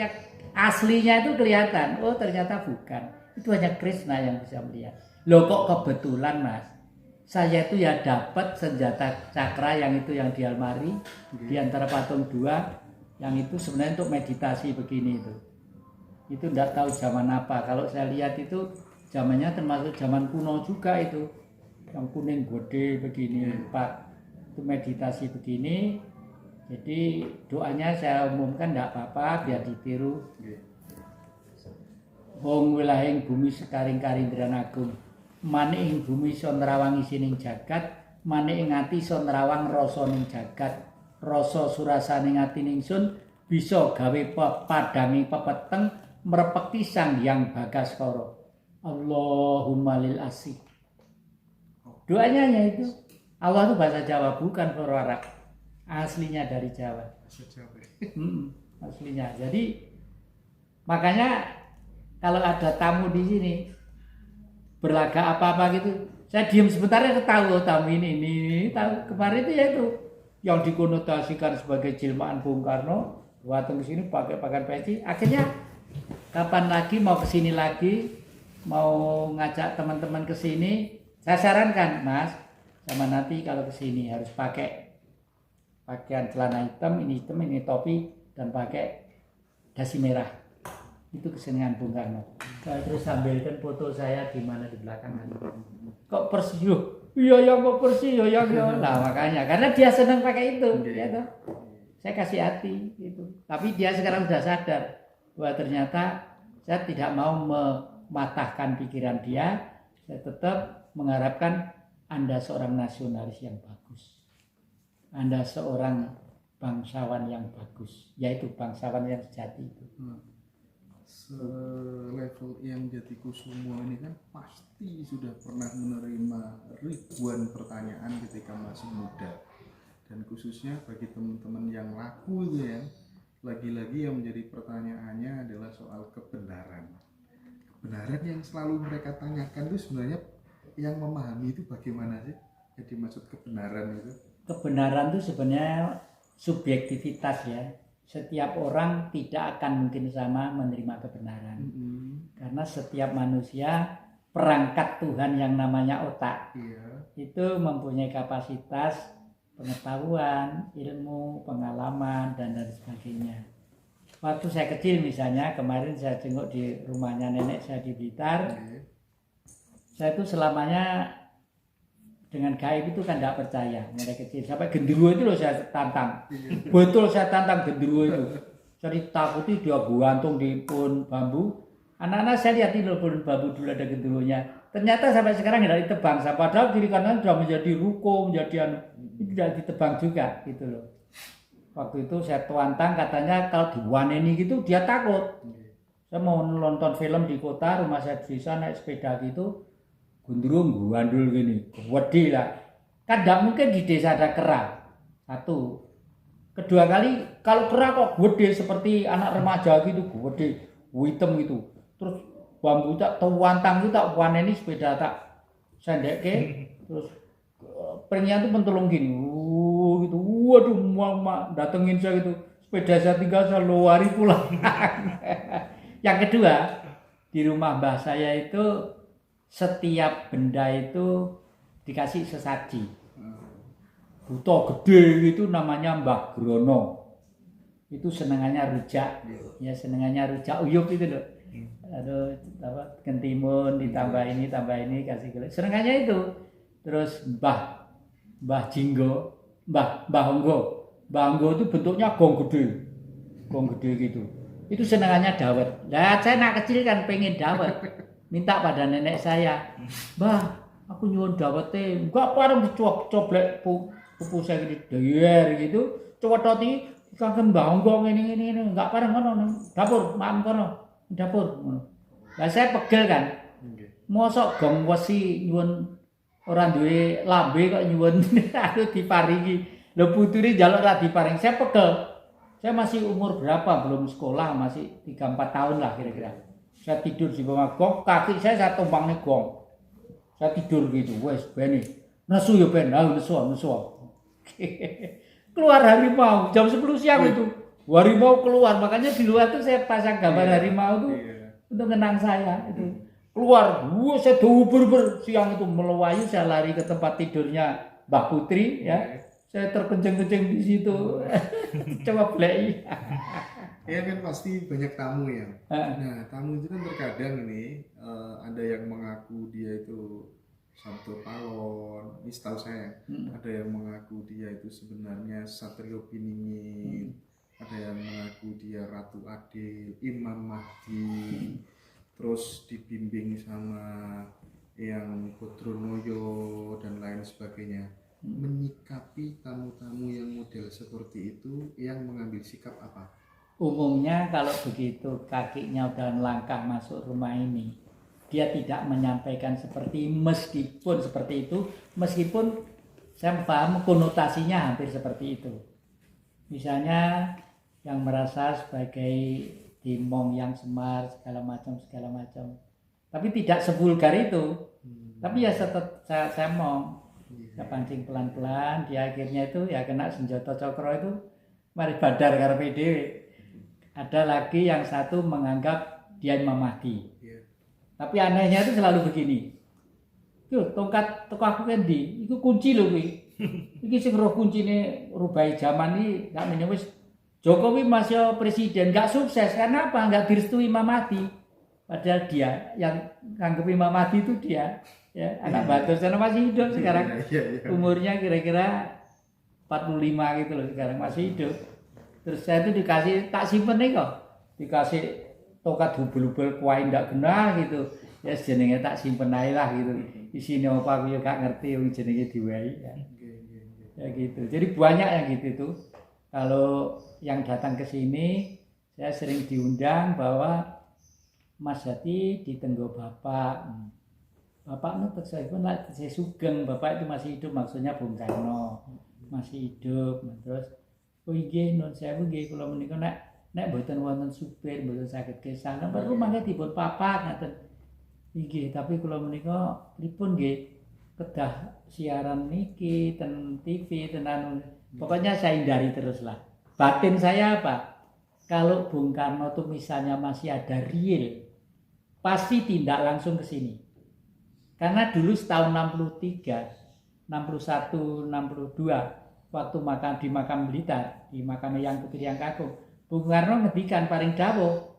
artinya aslinya itu kelihatan. Oh ternyata bukan. Itu hanya Krishna yang bisa melihat. Loh kok kebetulan Mas, saya itu ya dapat senjata cakra yang itu yang di almari, di antara patung dua, yang itu sebenarnya untuk meditasi begini itu. Itu tidak tahu zaman apa. Kalau saya lihat itu zamannya termasuk zaman kuno juga itu. Yang kuning gede begini, Pak. Itu meditasi begini. Jadi doanya saya umumkan tidak apa-apa biar ditiru. Wong wilahing bumi sekaring-karing Agung. Manik ing bumi son nerawangi sining jagat, manik ing ati son nerawang rasa ning jagat. Rasa surasane ati ningsun bisa gawe padangi pepeteng merepekti Sang Hyang Bagaskara. Allahumma lil asih. Doanya itu. Allah itu bahasa Jawa bukan bahasa Arab. Aslinya dari Jawa. Aslinya. Jadi makanya kalau ada tamu di sini berlagak apa-apa gitu, saya diam sebentar ya ketawa tamu ini tahu kemarin itu ya itu yang dikonotasikan sebagai jelmaan Bung Karno, datang ke sini pakai pakaian peci. Akhirnya kapan lagi mau ke sini lagi, mau ngajak teman-teman ke sini, saya sarankan Mas, sama nanti kalau ke sini harus pakai pakaian celana hitam, ini topi dan pakai dasi merah. Itu kesenian Bung Karno. Terus sambilkan foto saya di mana di belakang. Kok persis? Iya kok persis ya. Nah makanya karena dia senang pakai itu, ya toh. Saya kasih hati itu. Tapi dia sekarang sudah sadar bahwa ternyata saya tidak mau mematahkan pikiran dia. Saya tetap mengharapkan Anda seorang nasionalis yang bagus. Anda seorang bangsawan yang bagus, yaitu bangsawan yang sejati itu. Selevel yang Jatikusumo ini kan pasti sudah pernah menerima ribuan pertanyaan ketika masih muda, dan khususnya bagi teman-teman yang laku itu ya, lagi-lagi yang menjadi pertanyaannya adalah soal kebenaran yang selalu mereka tanyakan itu sebenarnya yang memahami itu bagaimana sih yang dimaksud kebenaran itu? Kebenaran itu sebenarnya subjektivitas ya. Setiap orang tidak akan mungkin sama menerima kebenaran. Karena setiap manusia perangkat Tuhan yang namanya otak. Itu mempunyai kapasitas pengetahuan, ilmu, pengalaman dan sebagainya. Waktu saya kecil misalnya, kemarin saya jenguk di rumahnya nenek saya di Blitar. Saya itu selamanya dengan gaib itu kan tidak percaya mulai kecil, sampai genderuwo itu loh saya tantang. Betul saya tantang genderuwo itu. Saya ditakuti dia gantung di pohon bambu. Anak-anak saya lihat di pohon bambu dulu ada genderuwonya. Ternyata sampai sekarang tidak ditebang. Padahal kiri kanan sudah menjadi ruko, menjadi itu tidak ditebang juga gitu loh. Waktu itu saya tantang, katanya kalau diwaneni gitu dia takut. Saya mau nonton film di kota, rumah saya di desa, naik sepeda gitu. Gundurung gandul gini, gede lah. Kan tidak mungkin di desa ada kera. Satu. Kedua kali, kalau kera kok gede seperti anak remaja gitu, gede, hitam gitu. Terus bambu tak tawantang itu tak waneni sepeda tak sendeke, terus peringnya tuh mentolong gini. Gitu. Waduh, mama datengin saya gitu. Sepeda saya tinggal saya lari pulang. Yang kedua, di rumah mbah saya itu setiap benda itu dikasih sesaji. Buto gede itu namanya Mbah Grono. Itu senengannya rujak. Ya senengannya rujak uyup itu loh. Aduh, apa kentimun ditambah ini kasih gula. Senengannya itu. Terus Mbah Jinggo, Mbah Onggo. Mbah Onggo itu bentuknya gong gede. Gong gede gitu. Itu senengannya dawet. Lah saya anak kecil kan pengen dawet. Minta pada nenek saya, Mbah, aku nyuwun dawete, enggak pareng dicoblek pupu saya gitu, dayer gitu, cowototi kangen Mbah Onggo ini, enggak pareng ngono, dapur, maaf kono, dapur. Lah saya pegel kan, mosok gong wesi nyuwun orang duwe lambe kok nyuwun aku diparingi, lho putune njaluk ra diparing, saya pegel. Saya masih umur berapa, belum sekolah, masih 3-4 tahun lah kira-kira. Saya tidur di bawah gong, kaki saya tumpang nih gong. Saya tidur gitu, wes beni. Nesu ya ben, nesu. Keluar harimau jam 10 siang itu. harimau keluar, makanya di luar tuh saya pasang gambar harimau tuh untuk kenang saya itu. Keluar, saya ber siang itu melewayu, saya lari ke tempat tidurnya Mbak Putri ya. Saya terkencing-kencing di situ. Coba play. Ya kan pasti banyak tamu ya. Nah, tamu itu kan terkadang ini ada yang mengaku dia itu Sabto Palon, ini setahu saya. Ada yang mengaku dia itu sebenarnya Satrio Piningit, ada yang mengaku dia Ratu Adil, Imam Mahdi, terus dibimbing sama yang Bodronoyo dan lain sebagainya. Menyikapi tamu-tamu yang model seperti itu yang mengambil sikap apa? Umumnya kalau begitu kakinya udah langkah masuk rumah ini, dia tidak menyampaikan meskipun seperti itu, meskipun saya paham konotasinya hampir seperti itu. Misalnya yang merasa sebagai dimong yang semar segala macam, tapi tidak sevulgar itu. Tapi ya saya mau saya pancing pelan-pelan, dia akhirnya itu ya kena senjata cokro itu mari badar karo PDW. Ada lagi yang satu menganggap dia Imam Mahdi. Tapi anehnya itu selalu begini. Yo, tongkat toko aku kan di, itu kunci loh kuwi. Iki sing roh kuncine rubai zaman iki gak meneh wis Jokowi masih presiden, gak sukses karena apa? Gak direstui Imam Mahdi. Padahal dia yang nganggep Imam Mahdi itu dia, ya, anak Batur sana masih hidup sekarang. Umurnya kira-kira 45 gitu loh sekarang masih hidup. Terus saya itu dikasih tak simpen nih kok. Dikasih tokat hubul-hubul kuain ndak genah gitu. Ya jenenge tak simpen ae lah gitu. Isine apa aku ya gak ngerti wong jenenge diwai ya. Ya gitu. Jadi banyak yang gitu itu. Kalau yang datang ke sini saya sering diundang bahwa Mas Hati ditenggo Bapak. Bapak nutuk saya pun lah saya sugeng, Bapak itu masih hidup, maksudnya Bung Karno. Masih hidup. Terus oh nggih nun sewu nggih kula menika nek mboten wonten supir mboten saged kesah napa rumangke dipun papat ngaten nggih tapi kula menika pripun nggih kedah siaran niki ten TV tenan pokoknya saya hindari terus lah batin saya apa kalau Bung Karno tuh misalnya masih ada real pasti tindak langsung ke sini karena dulu tahun 63 61 62 waktu makan di makam Blitar, di makam Yang Putri Yang Kakung, Bung Karno ngedikan paring dawuh,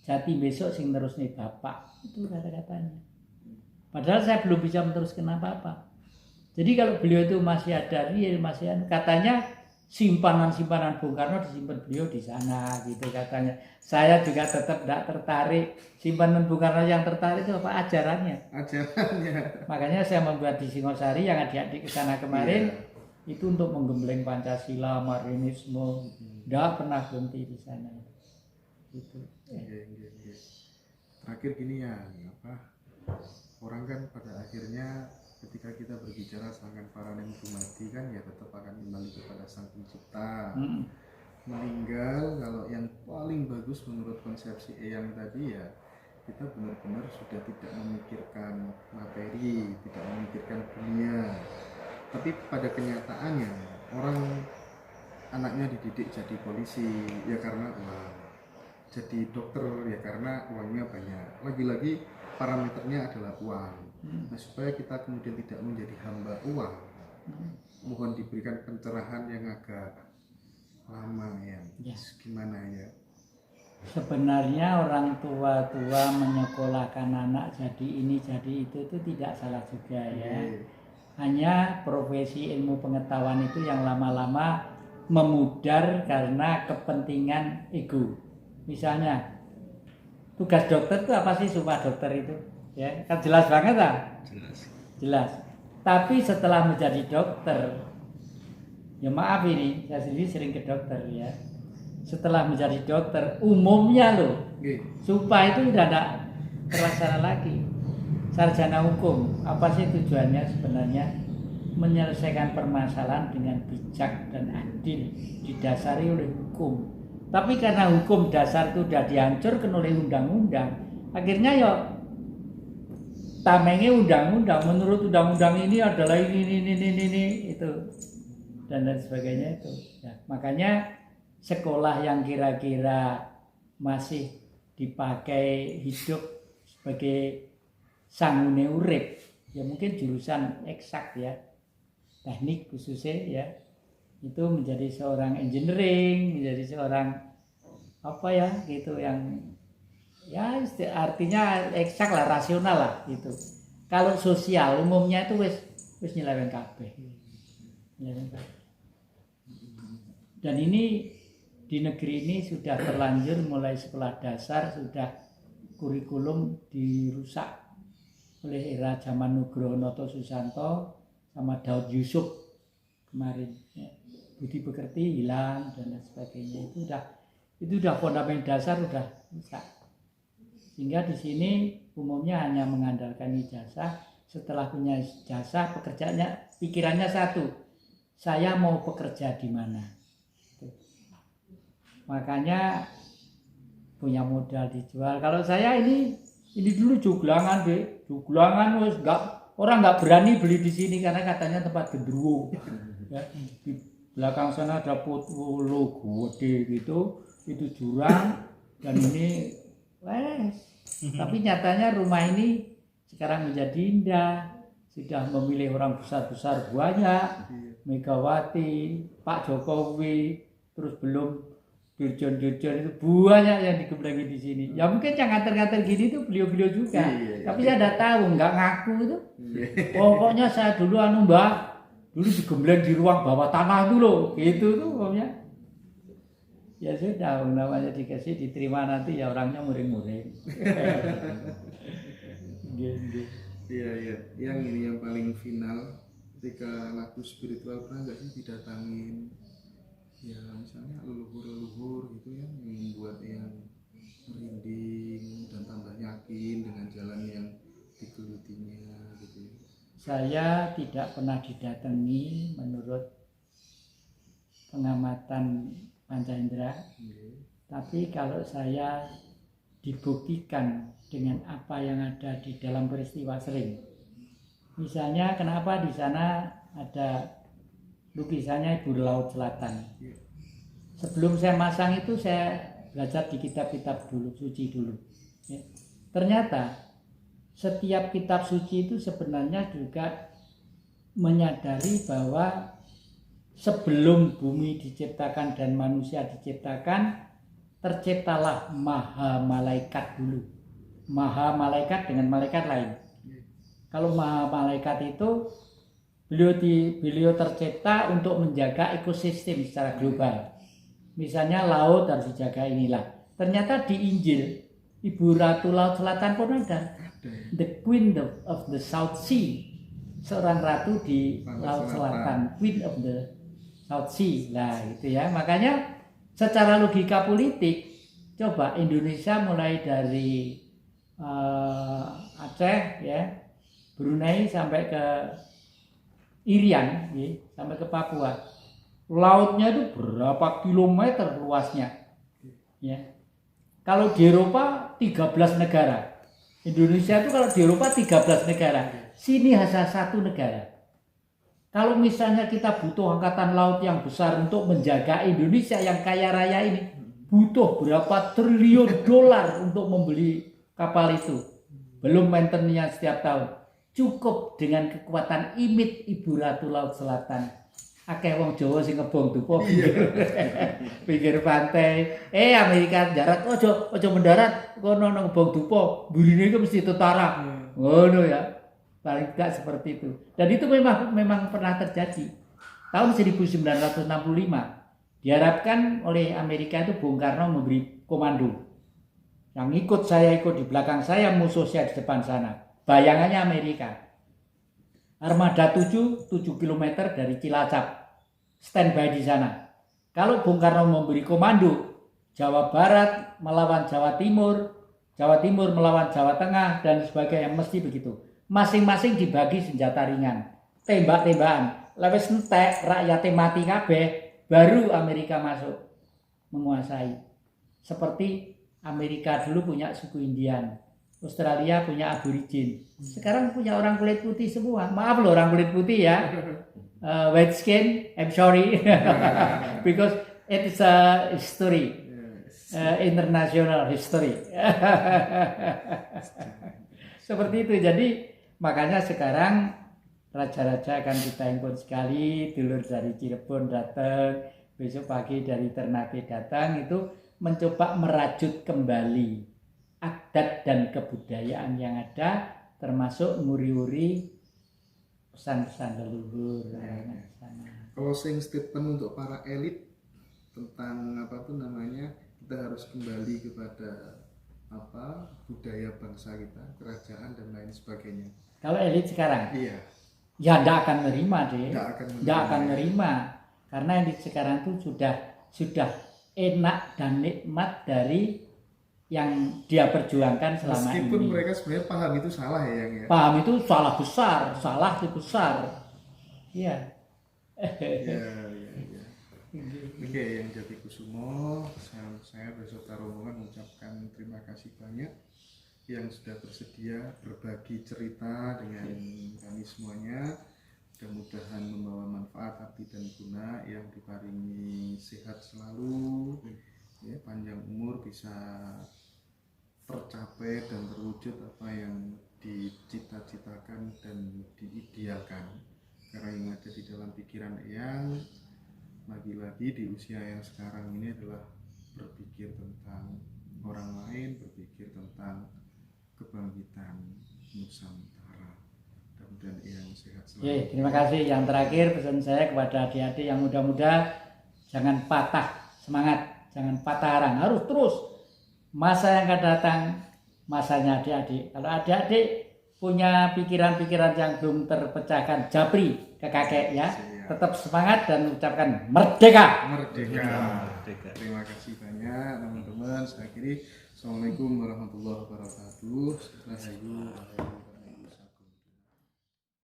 jati besok sing terus nih Bapak. Itu kata-katanya. Padahal saya belum bisa meneruskan apa-apa. Jadi kalau beliau itu masih ada real, masih katanya simpanan-simpanan Bung Karno disimpan beliau di sana gitu katanya. Saya juga tetap tidak tertarik simpanan Bung Karno yang tertarik itu apa ajarannya. Makanya saya membuat di Singosari yang adik-adik ke sana kemarin. Itu untuk menggembleng Pancasila, Marxisme, tidak pernah berhenti di sana. Gitu. Terakhir gini ya, orang kan pada akhirnya ketika kita berbicara sangat paranem dumadi kan ya tetap akan kembali kepada Sang Pencipta. Meninggal kalau yang paling bagus menurut konsepsi Eyang tadi ya kita benar-benar sudah tidak memikirkan materi, tidak memikirkan dunia. Tapi pada kenyataannya orang anaknya dididik jadi polisi ya karena uang, jadi dokter ya karena uangnya banyak. Lagi-lagi parameternya adalah uang. Nah supaya kita kemudian tidak menjadi hamba uang, mohon diberikan pencerahan yang agak lama ya. Gimana ya? Sebenarnya orang tua menyekolahkan anak jadi ini jadi itu tidak salah juga ya. Hanya profesi ilmu pengetahuan itu yang lama-lama memudar karena kepentingan ego. Misalnya tugas dokter itu apa sih sumpah dokter itu? Ya, kan jelas banget lah. Jelas. Tapi setelah menjadi dokter, ya maaf ini saya sendiri sering ke dokter ya. Setelah menjadi dokter umumnya loh, sumpah itu udah tidak terlaksana lagi. Sarjana hukum, apa sih tujuannya sebenarnya? Menyelesaikan permasalahan dengan bijak dan adil, didasari oleh hukum. Tapi karena hukum dasar itu sudah dihancurkan oleh undang-undang, akhirnya ya tamengnya undang-undang, menurut undang-undang ini adalah ini itu dan lain sebagainya itu. Ya, makanya sekolah yang kira-kira masih dipakai hidup sebagai sangune urip, ya mungkin jurusan eksak ya, teknik khususnya ya, itu menjadi seorang engineering, menjadi seorang apa ya gitu yang ya artinya eksak lah, rasional lah gitu. Kalau sosial umumnya itu wis nyeleweng kabeh. Dan ini di negeri ini sudah terlanjur mulai sekolah dasar, sudah kurikulum dirusak oleh era zaman Nugroho Noto Susanto sama Daud Yusuf kemarin ya. Budi pekerti hilang dan lain sebagainya, itu udah fondamen dasar udah rusak. Sehingga di sini umumnya hanya mengandalkan ijazah. Setelah punya ijazah, pekerjaannya pikirannya satu, saya mau bekerja di mana. Makanya punya modal dijual. Kalau saya ini dulu juglangan deh, juglangan wes orang nggak berani beli di sini karena katanya tempat gendruwo. Ya, di belakang sana ada logo gede gitu, itu jurang dan ini tapi nyatanya rumah ini sekarang menjadi indah, sudah memilih orang besar-besar banyak, Megawati, Pak Jokowi, terus belum dirjen-dirjen itu banyak yang digembleng di sini. Ya mungkin yang nganter-nganter gini itu beliau-beliau juga. Tapi saya tidak tahu, nggak ngaku itu. Pokoknya saya dulu Mbak, dulu digembleng di ruang bawah tanah itu loh, gitu tuh pokoknya. Ya sudah, namanya dikasih diterima nanti ya orangnya muring-muring. Iya. Yang ini yang paling final ketika lagu spiritual pernah nggak sih didatangin? Ya misalnya leluhur-leluhur gitu ya, yang membuat yang merinding dan tambah yakin dengan jalan yang digelutinya gitu. Saya tidak pernah didatangi menurut pengamatan panca indera, tapi kalau saya dibuktikan dengan apa yang ada di dalam peristiwa sering. Misalnya kenapa di sana ada lukisannya Ibu Laut Selatan. Sebelum saya masang itu saya belajar di kitab-kitab dulu, suci dulu. Ya. Ternyata setiap kitab suci itu sebenarnya juga menyadari bahwa sebelum bumi diciptakan dan manusia diciptakan, terciptalah maha malaikat dulu. Maha malaikat dengan malaikat lain. Kalau maha malaikat itu beliau tercipta untuk menjaga ekosistem secara global. Misalnya laut harus dijaga inilah. Ternyata di Injil Ibu Ratu Laut Selatan pun ada. The Queen of the South Sea. Seorang ratu di Laut Selatan. Queen of the South Sea. Nah itu ya. Makanya secara logika politik, coba Indonesia mulai dari Aceh ya, Brunei sampai ke Irian ya, sampai ke Papua. Lautnya itu berapa kilometer luasnya. Ya. Kalau di Eropa 13 negara. Indonesia itu kalau di Eropa 13 negara. Sini hanya satu negara. Kalau misalnya kita butuh angkatan laut yang besar untuk menjaga Indonesia yang kaya raya ini, butuh berapa triliun dolar untuk membeli kapal itu. Belum maintenance setiap tahun. Cukup dengan kekuatan imit Ibu Ratu Laut Selatan. Akeh wong Jawa sing ngebong dupa pinggir pantai. Amerika darat ojo mendarat kono nang ngebong dupa. Burine iku mesti tetara. Ngono ya. Paling tidak seperti itu. Dan itu memang pernah terjadi. Tahun 1965 diharapkan oleh Amerika itu Bung Karno memberi komando. Yang ikut di belakang saya, musuh saya di depan sana. Bayangannya Amerika. Armada 7 km dari Cilacap. Standby di sana. Kalau Bung Karno memberi komando, Jawa Barat melawan Jawa Timur melawan Jawa Tengah dan sebagainya, mesti begitu. Masing-masing dibagi senjata ringan. Tembak-tembakan. Lewes entek, rakyatnya mati kabeh, baru Amerika masuk menguasai. Seperti Amerika dulu punya suku Indian, Australia punya Aborigin. Sekarang punya orang kulit putih semua. Maaf loh orang kulit putih ya. White skin, I'm sorry. Because It's a history, Yes. international history. Seperti itu. Jadi makanya sekarang raja-raja akan kita impun sekali, dulur dari Cirebon datang, besok pagi dari Ternate datang, itu mencoba merajut kembali adat dan kebudayaan yang ada, termasuk nguri-uri pesan-pesan leluhur. Closing statement untuk para elit tentang apa tuh namanya, kita harus kembali kepada apa budaya bangsa kita, kerajaan dan lain sebagainya. Kalau elit sekarang, Iya, ya tidak akan nerima deh, nggak akan nerima, karena elit sekarang tuh sudah enak dan nikmat dari yang dia perjuangkan selama meskipun ini. mereka sebenarnya paham itu salah ya, Yang ya. Paham itu salah besar, salah itu besar. Iya. Iya. Oke, yang Jati Kusumo, saya beserta rombongan mengucapkan terima kasih banyak yang sudah bersedia berbagi cerita dengan kami semuanya. Mudah-mudahan membawa manfaat, arti dan guna, yang diparingi sehat selalu, ya, panjang umur, bisa tercapai dan terwujud apa yang dicita-citakan dan diidealkan. Karena yang ada di dalam pikiran Eyang lagi-lagi di usia yang sekarang ini adalah berpikir tentang orang lain, berpikir tentang kebangkitan Nusantara. Dan yang sehat selalu. Oke, terima kasih. Yang terakhir pesan saya kepada adik-adik yang muda-muda, jangan patah semangat, jangan patah arang, harus terus. Masa yang akan datang, masanya adik-adik. Kalau adik-adik punya pikiran-pikiran yang belum terpecahkan, japri ke kakek ya. Tetap semangat dan ucapkan merdeka. Merdeka. Terima kasih banyak teman-teman. Saya akhiri. Assalamualaikum warahmatullahi wabarakatuh.